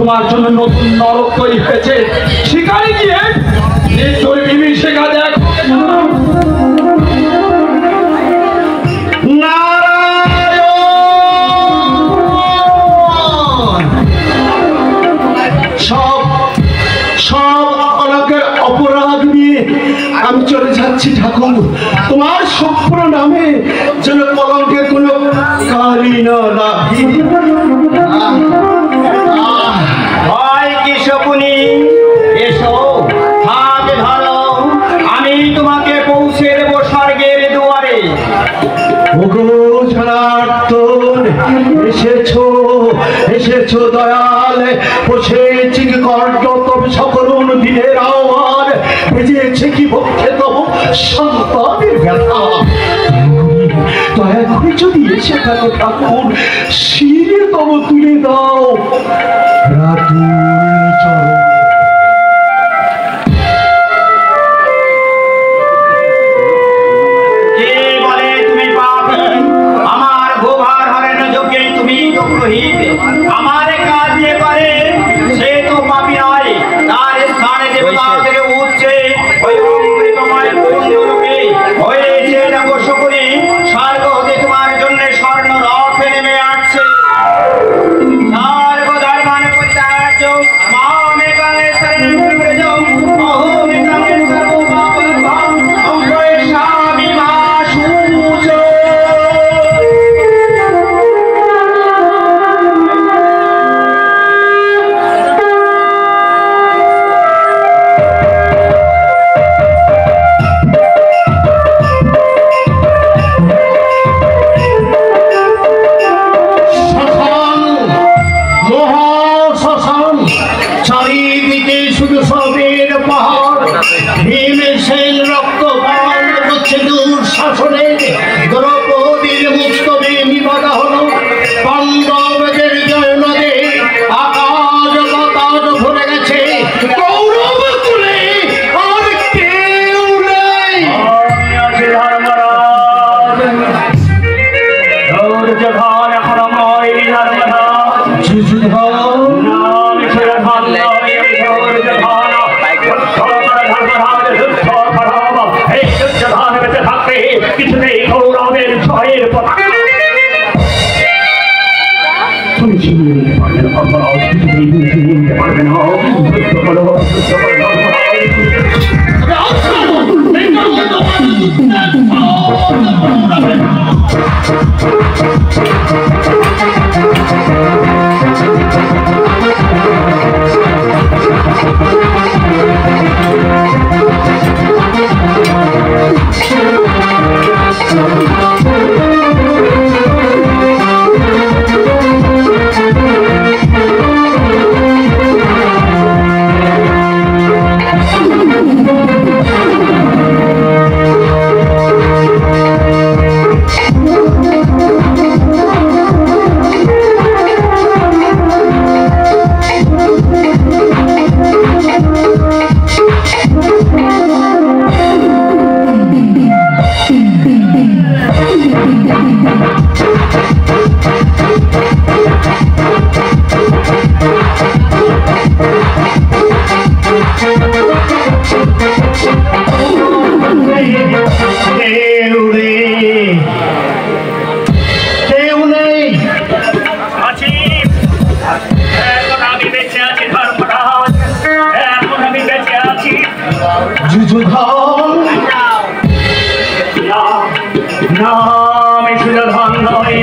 তোমার জন্য নতুন নরক তৈরি হয়েছে। সেখানে গিয়ে নিশ্চয় বিভীষিকা দেখো। অপরাধ নিয়ে আমি চলে যাচ্ছি ঠাকুর। তোমার সভ্য নামে যেন কলঙ্কের কোনো কালি না লাগে। শকুনি, এসো, হাত ধরো, আমি তোমাকে পৌঁছে দেব স্বর্গের দুয়ারে। এসেছো এসেছো দয়াল, বসেছি কি কর্ণ তবে সকরুণ দিনের আহ্বান, বেজেছে কি পক্ষে তব সন্তানের ব্যথা। দয়া করে যদি এসে থাকো ঠাকুর, শিরে তব তুলে দাও রাতুল চরণ। আমার কাজ যে করে সে তো পাপী নয়, তার স্থানে দেবতা থেকে উঠছে ওই অমৃতময় কুঞ্জরূপে হয়েছে দেখো শকুনি, স্বর্গ হতে তোমার জন্য স্বর্ণ রথ নেমে আসছে। স্বর্গ ধর্মান পরিত্যাজ্য মামে কালে শরণে প্রজো অহমে কালে সর্বপাপং অগ্রয়েশামি মা সূচো।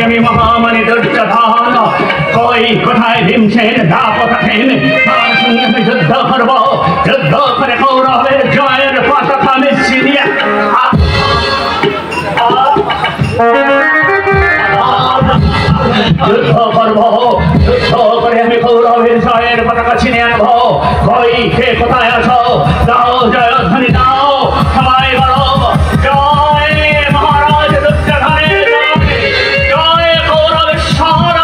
আমি মহামানী দুর্যোধন, কই কোথায় ভীমসেন দাপট আছেন, তার সঙ্গে আমি যুদ্ধ করব, যুদ্ধ করে কৌরবের জয়ের পতাকা আমি ছিনিয়ে যুদ্ধ করব, যুদ্ধ করে আমি কৌরবের জয়ের পতাকা ছিনিয়ে আনবো। কই কে কোথায় আসো, দাও জয়ধ্বনি দাও, সবাই বলো জয় মহারাজ দুর্যোধনের জয়, কৌরবেশ্বর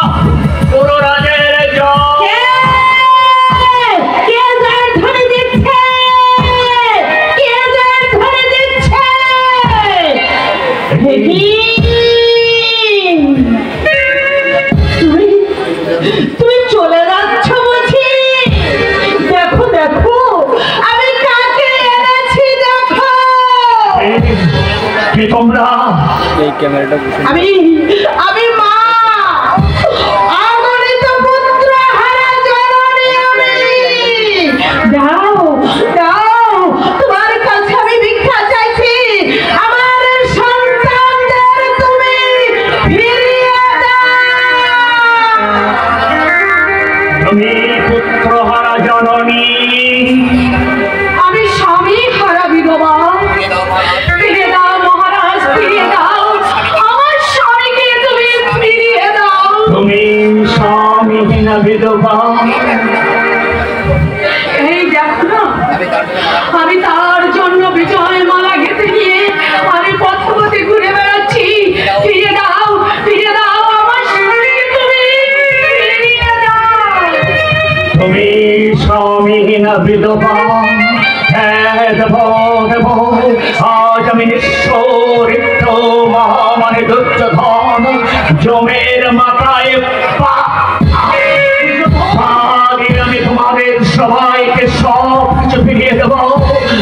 গুরুরাজের জয়। কে জয়ধ্বনি দিচ্ছে, কে জয়ধ্বনি দিচ্ছে? তুমি কে তোমরা? আমি মা অগণিত পুত্র হারা জননী আমি। দাও দাও, তোমার কাছে আমি ভিক্ষা চাইছি, আমার সন্তানদের তুমি ফিরিয়ে দাও। তুমি পুত্র হারা জননী, আমি স্বামী হারা বিধবা। ফিরিয়ে দাও মহারাজ, ফিরিয়ে দাও আমার স্বামীকে, তুমি ফিরিয়ে দাও। তুমি স্বামীহীনা বিধবা। এই দেখো না, আমি তার জন্য বিজয় মালা গেঁথে নিয়ে আমি পথপথে ঘুরে বেড়াচ্ছি। ফিরিয়ে দাও, ফিরিয়ে দাও আমার স্বামীকে, তুমি ফিরিয়ে দাও। তুমি স্বামীহীনা বিধবা। হ্যাঁ দেব দেব, আজ আমি নিঃস্বরিত্র মহামানে দুর্যোধন জমের মাথায় আমি তোমাদের সবাইকে সব কিছু ফিরিয়ে দেব।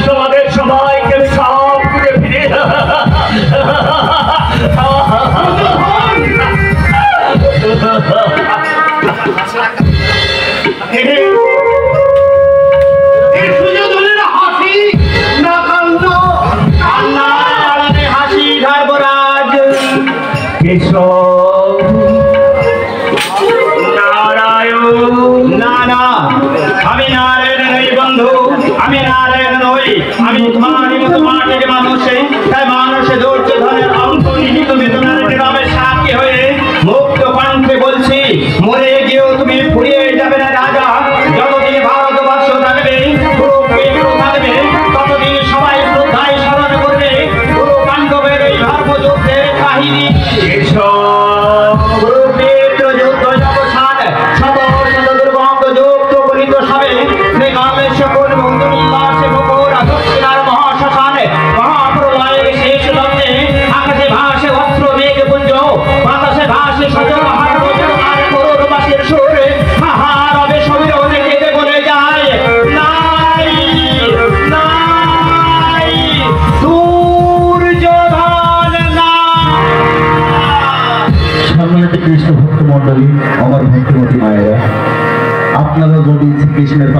তোমাদের সবাইকে সব কিছু ফিরিয়ে হাসি ধর্মরাজ নারায়ণ। না না, আমি নারায়ণ নই বন্ধু, আমি নারায়ণ নই, আমি তোমারই মতো মাটির মানুষ। তাই মানুষে দুর্যোধনের অন্তর্নিহিত বেদনার গ্রামে সাক্ষী হয়ে মুক্ত কণ্ঠে বলছি, মরে গিয়েও তুমি ফুরিয়ে যাবে না রাজা। যতদিন ভারতবর্ষ থাকবে, থাকবে, ততদিন সবাই শ্রদ্ধায় স্মরণ করবে গুরু পাণ্ডবের এই ধর্মযুদ্ধের কাহিনী। কুরুক্ষেত্র যুদ্ধ অবসান, শত শত দুর্গন্ধ যুক্ত করিত সবে, শ্রীকামে সকল বন্ধু উল্লাসে মুখর দক্ষিণার মহাশ্মশানে, মহাপ্রলয়ের শেষ লগ্নে আকাশে ভাসে অস্ত্র মেঘ পুঞ্জ, বাতাসে ভাসে সজল হার আর করুণবাসীর সুর, হাহার হবে সমীরণ কেঁদে বলে যায়, নাই নাই দুর্যোধন না। সম্মানিত কৃষ্ণ ভক্ত মন্ডলী, আমার ভক্তিমতী মায়েরা, আপনারা যদি শ্রীকৃষ্ণের